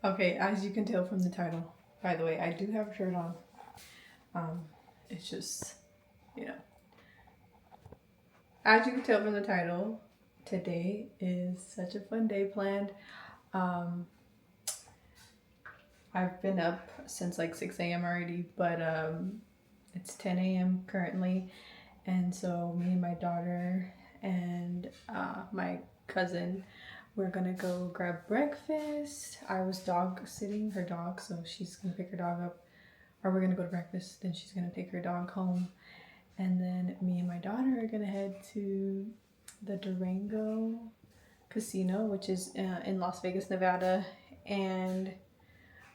Okay, as you can tell from the title, by the way, I do have a shirt on. It's just, you know, as you can tell from the title, today is such a fun day planned. Um, I've been up since like 6 a.m. already, but it's 10 a.m. currently. And so me and my daughter and my cousin, we're gonna go grab breakfast. I was dog sitting her dog, so she's gonna pick her dog up. Or we're gonna go to breakfast, then she's gonna take her dog home. And then me and my daughter are gonna head to the Durango Casino, which is in Las Vegas, Nevada. And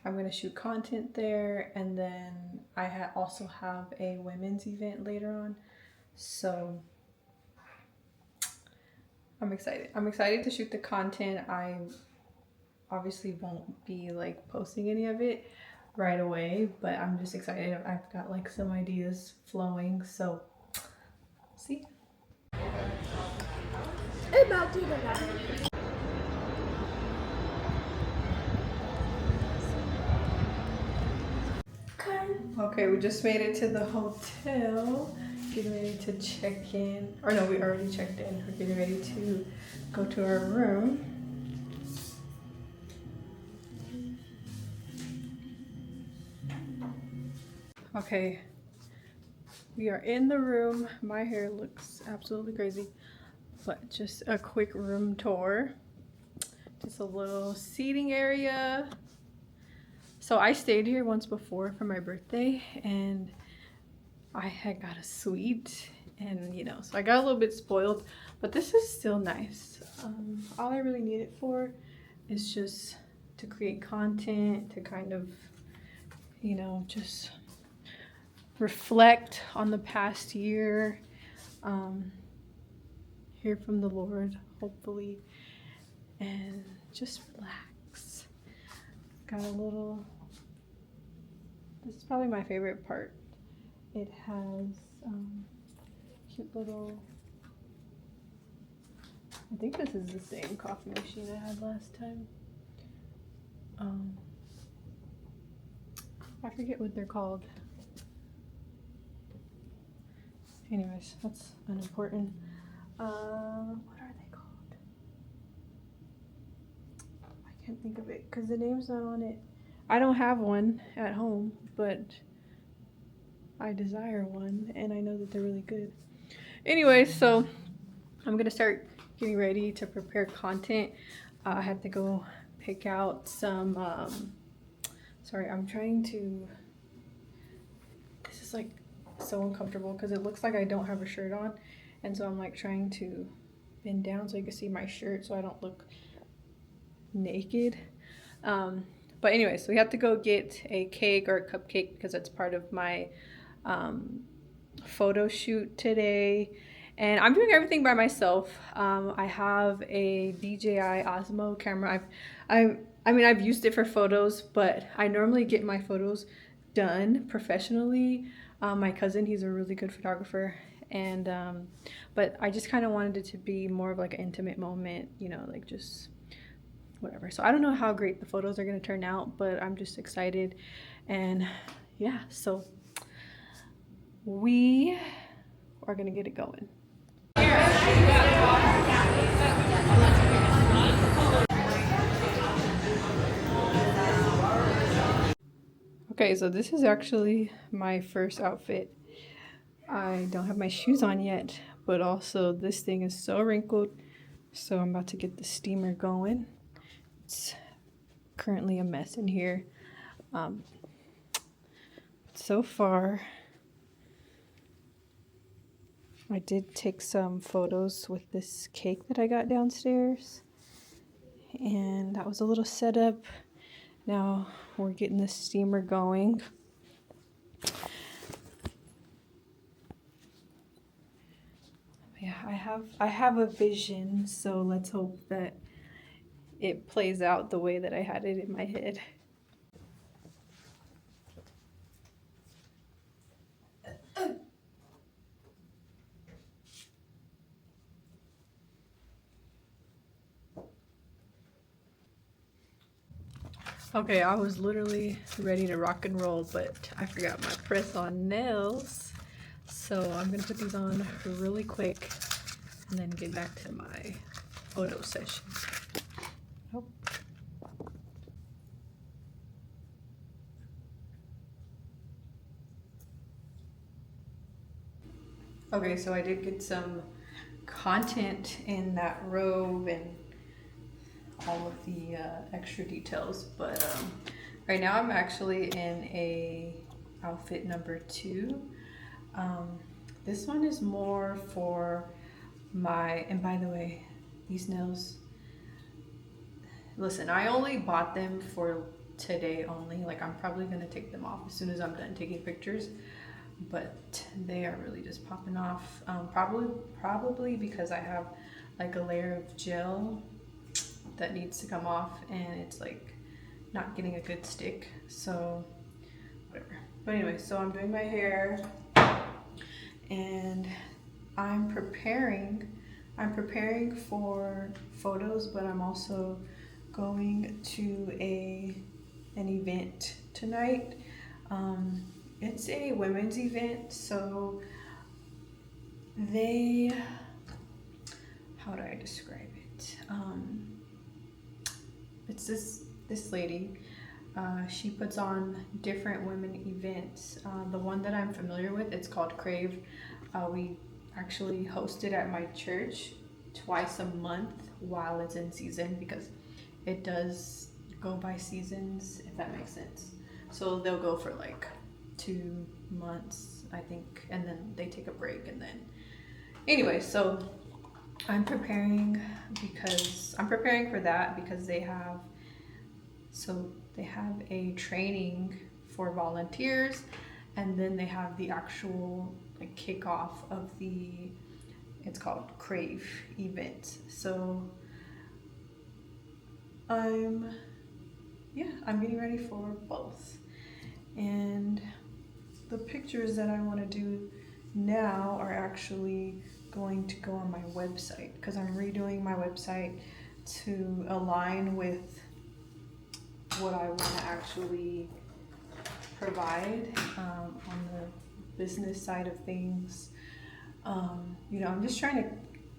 I'm gonna shoot content there, and then I also have a women's event later on. So I'm excited. I'm excited to shoot the content. I obviously won't be like posting any of it right away, but I'm just excited. I've got like some ideas flowing. So see. About to do that. Okay, we just made it to the hotel. Getting ready to check in. Or no, we already checked in. We're getting ready to go to our room. Okay, we are in the room. My hair looks absolutely crazy, but just a quick room tour. Just a little seating area. So I stayed here once before for my birthday, and I had got a suite, and you know, so I got a little bit spoiled, but this is still nice. All I really need it for is just to create content, to kind of, you know, just reflect on the past year, hear from the Lord, hopefully, and just relax. Got a little, this is probably my favorite part. It has cute little, I think this is the same coffee machine I had last time. I forget what they're called. Anyways, that's unimportant. What are they called? I can't think of it because the name's not on it. I don't have one at home, but I desire one, and I know that they're really good. Anyway, so I'm gonna start getting ready to prepare content. I had to go pick out some, sorry, I'm trying to, this is like so uncomfortable because it looks like I don't have a shirt on, and so I'm like trying to bend down so you can see my shirt so I don't look naked. But anyway, so we have to go get a cake or a cupcake because that's part of my photo shoot today. And I'm doing everything by myself. I have a DJI Osmo camera. I mean, I've used it for photos, but I normally get my photos done professionally. My cousin, he's a really good photographer, and but I just kind of wanted it to be more of like an intimate moment, you know, like just whatever. So I don't know how great the photos are going to turn out, but I'm just excited. And yeah, so we are going to get it going. Okay, so this is actually my first outfit. I don't have my shoes on yet, but also this thing is so wrinkled, so I'm about to get the steamer going. It's currently a mess in here. So far, I did take some photos with this cake that I got downstairs, and that was a little setup. Now we're getting the steamer going. Yeah, I have a vision, so let's hope that it plays out the way that I had it in my head. Okay, I was literally ready to rock and roll, but I forgot my press-on nails. So I'm gonna put these on really quick and then get back to my photo session. Oh. Okay, so I did get some content in that robe and all of the extra details, but right now I'm actually in a outfit number 2. This one is more for my, and by the way, these nails, listen, I only bought them for today only. Like, I'm probably gonna take them off as soon as I'm done taking pictures, but they are really just popping off. Probably because I have like a layer of gel that needs to come off and it's like not getting a good stick, so whatever. But anyway, so I'm doing my hair and I'm preparing for photos, but I'm also going to an event tonight. It's a women's event, so how do I describe it? It's this lady. She puts on different women events. The one that I'm familiar with, it's called Crave. We actually host it at my church twice a month while it's in season, because it does go by seasons, if that makes sense. So they'll go for like 2 months, I think, and then they take a break, and then anyway, so I'm preparing for that because they have a training for volunteers, and then they have the actual like kickoff of it's called Crave event. So I'm getting ready for both. And the pictures that I want to do now are actually going to go on my website, because I'm redoing my website to align with what I want to actually provide on the business side of things. You know,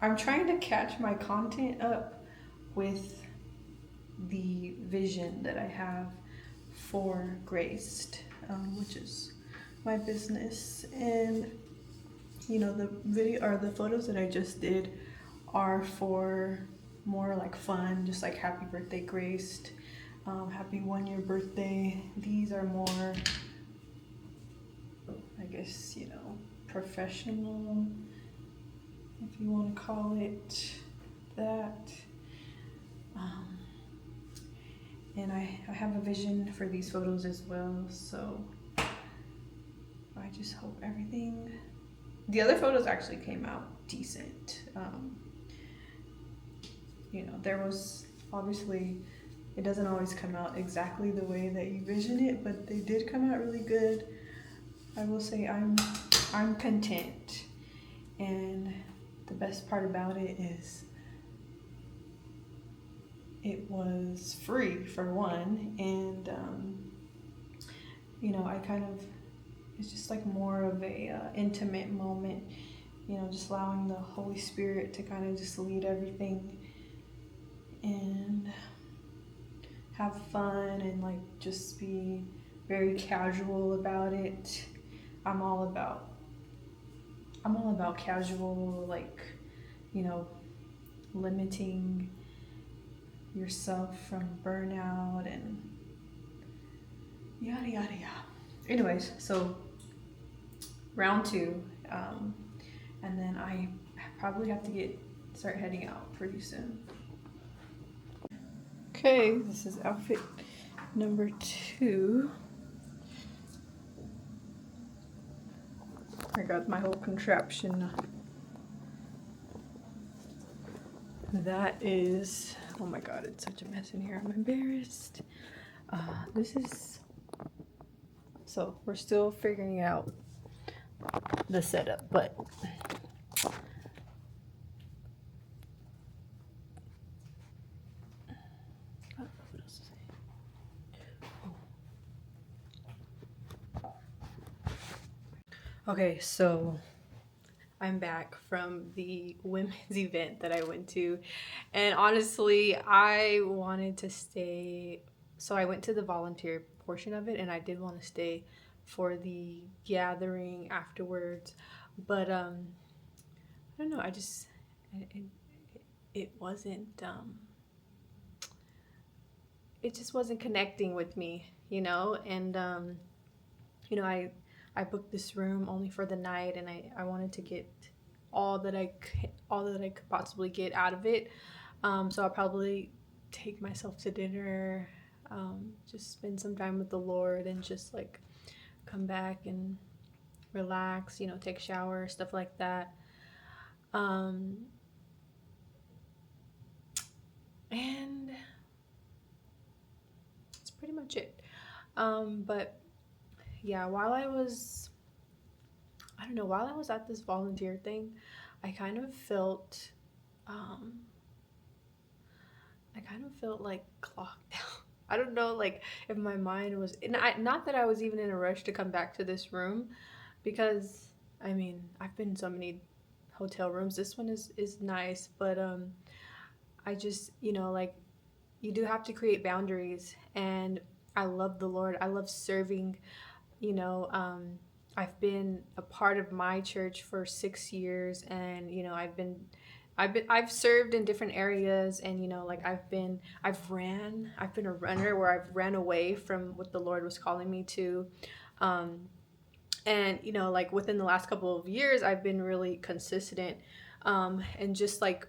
I'm trying to catch my content up with the vision that I have for Graced, which is my business. And you know, the video or the photos that I just did are for more like fun, just like happy birthday Graced, happy 1-year birthday. These are more, I guess, you know, professional, if you want to call it that. And I have a vision for these photos as well, so I just hope everything. The other photos actually came out decent. You know, there was obviously, it doesn't always come out exactly the way that you vision it, but they did come out really good. I will say I'm content, and the best part about it is it was free for one, and you know, it's just like more of a intimate moment, you know, just allowing the Holy Spirit to kind of just lead everything and have fun and like just be very casual about it. I'm all about casual, like, you know, limiting yourself from burnout and yada yada yada. Anyways, so round 2, and then I probably have to start heading out pretty soon. Okay, this is outfit number 2. I got my whole contraption. That is, oh my god, it's such a mess in here. I'm embarrassed. So we're still figuring out the setup, but Okay, so I'm back from the women's event that I went to. And honestly, I wanted to stay. So I went to the volunteer portion of it, and I did want to stay for the gathering afterwards. But I don't know. It, it wasn't. It just wasn't connecting with me, And I booked this room only for the night, and I wanted to get all that I could possibly get out of it. So I'll probably take myself to dinner, just spend some time with the Lord, and just like come back and relax, take a shower, stuff like that. Um, and that's pretty much it. But yeah, I don't know, while I was at this volunteer thing, I kind of felt, um, I kind of felt like clocked down. I don't know, like if my mind was, not that I was even in a rush to come back to this room, because I mean I've been in so many hotel rooms. This one is nice, but I just like you do have to create boundaries, and I love the Lord. I love serving. You know, I've been a part of my church for 6 years, and I've served in different areas, and like I've been a runner where I've ran away from what the Lord was calling me to. Um, and like within the last couple of years, I've been really consistent, and just like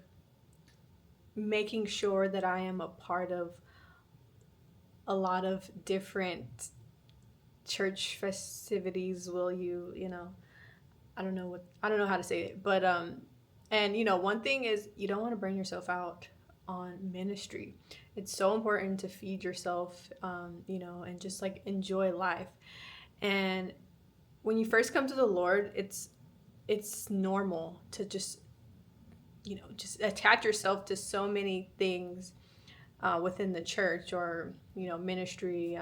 making sure that I am a part of a lot of different church festivities. Will I don't know how to say it, but and one thing is, you don't want to burn yourself out on ministry. It's so important to feed yourself, and just like enjoy life. And when you first come to the Lord, it's normal to just attach yourself to so many things within the church or ministry.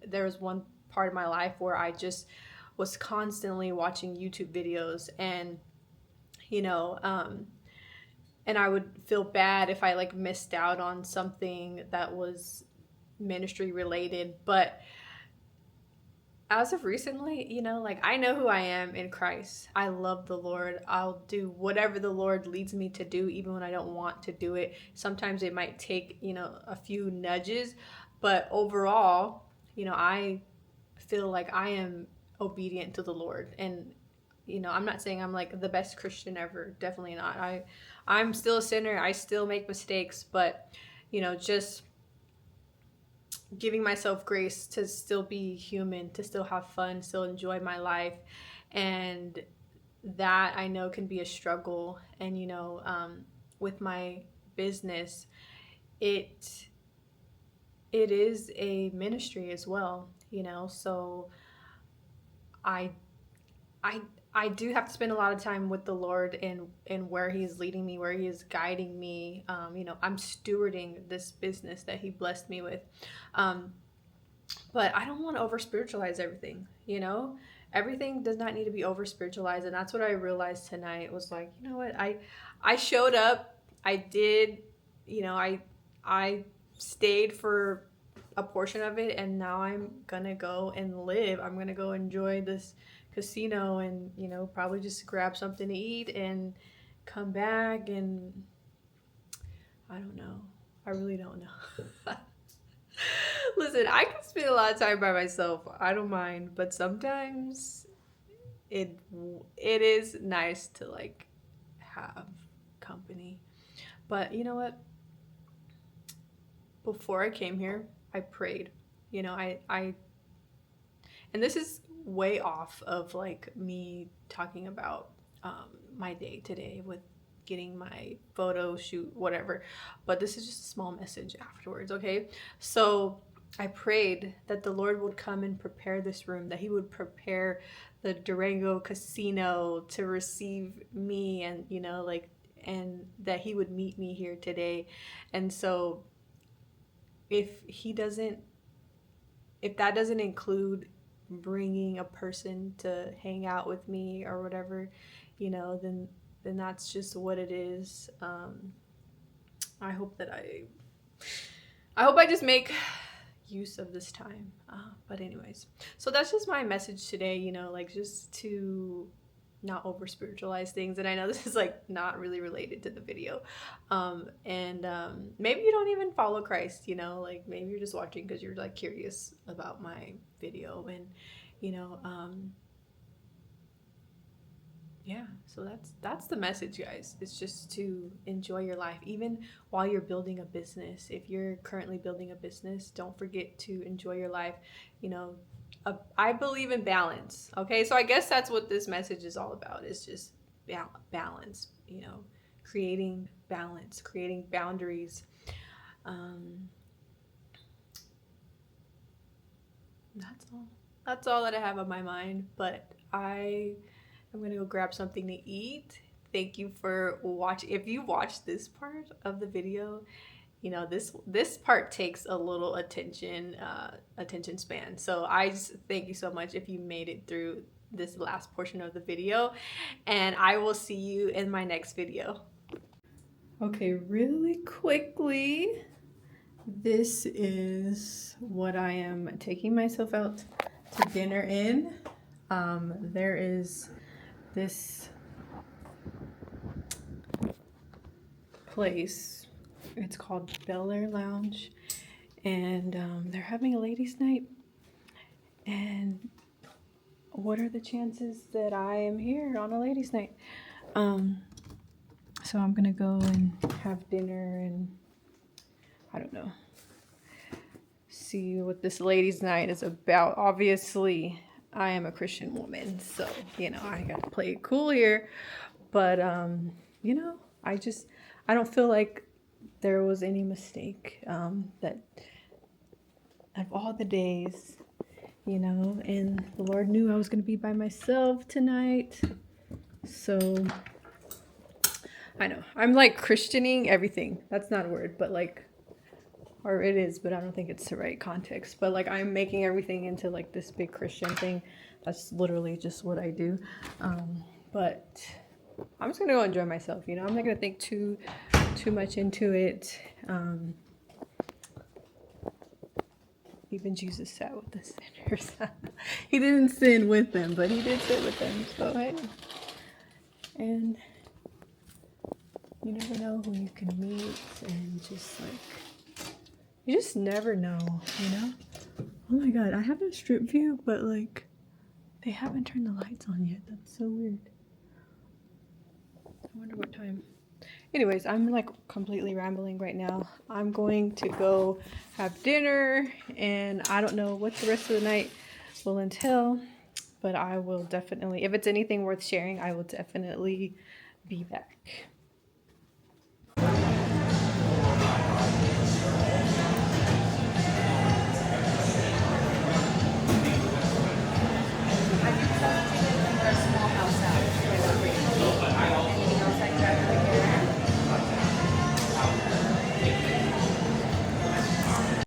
There was one part of my life where I just was constantly watching YouTube videos, and you know um, and I would feel bad if I like missed out on something that was ministry related. But as of recently, like I know who I am in Christ. I love the Lord. I'll do whatever the Lord leads me to do, even when I don't want to do it. Sometimes it might take, a few nudges, but overall, I feel like I am obedient to the Lord. And, I'm not saying I'm like the best Christian ever. Definitely not. I'm still a sinner. I still make mistakes, but, just giving myself grace to still be human, to still have fun, still enjoy my life. And that I know can be a struggle. And, with my business, it it is a ministry as well, so I I I do have to spend a lot of time with the Lord, and where He is leading me, where He is guiding me. I'm stewarding this business that He blessed me with. Um, but I don't want to over spiritualize everything, Everything does not need to be over spiritualized. And that's what I realized tonight. Was like, you know what? I showed up. I did, I stayed for a portion of it, and now I'm gonna go and live. I'm gonna go enjoy this casino, and probably just grab something to eat and come back. And I don't know. I really don't know. Listen, I can spend a lot of time by myself. I don't mind, but sometimes it it is nice to like have company. But you know what? Before I came here, I prayed. I and this is way off of like me talking about my day today with getting my photo shoot, whatever. But this is just a small message afterwards, okay? So I prayed that the Lord would come and prepare this room, that He would prepare the Durango casino to receive me, and and that He would meet me here today. And so if He doesn't, if that doesn't include bringing a person to hang out with me or whatever, you know, then that's just what it is. I hope I just make use of this time. But anyways, so that's just my message today, you know, like just to not over spiritualize things. And I know this is like not really related to the video. Maybe you don't even follow Christ, you know, like maybe you're just watching because you're like curious about my video. And you know, yeah, so that's the message, guys. It's just to enjoy your life even while you're building a business. If you're currently building a business, don't forget to enjoy your life. You know, I believe in balance. Okay, so I guess that's what this message is all about. It's just balance, you know, creating balance, creating boundaries. That's all that I have on my mind. But I'm gonna go grab something to eat. Thank you for watching. If you watched this part of the video, you know, this part takes a little attention span. So I just thank you so much if you made it through this last portion of the video, and I will see you in my next video. Okay, really quickly, this is what I am taking myself out to dinner in. There is this place, it's called Bel Air Lounge, and they're having a ladies' night. And what are the chances that I am here on a ladies' night? So I'm gonna go and have dinner and I don't know, see what this ladies' night is about. Obviously, I am a Christian woman, so you know I gotta play it cool here. But you know, I don't feel like there was any mistake. That of all the days, you know, and the Lord knew I was gonna be by myself tonight. So I know I'm like Christianing everything. That's not a word, but like, or it is, but I don't think it's the right context. But like I'm making everything into like this big Christian thing. That's literally just what I do. But I'm just gonna go enjoy myself. You know, I'm not gonna think too much into it. Even Jesus sat with the sinners. He didn't sin with them, but he did sit with them. So hey, and you never know who you can meet, and just like, you just never know, you know? Oh my god, I have a strip view, but like, they haven't turned the lights on yet. That's so weird. I wonder what time. Anyways, I'm like completely rambling right now. I'm going to go have dinner, and I don't know what the rest of the night will entail, but I will definitely, if it's anything worth sharing, I will definitely be back.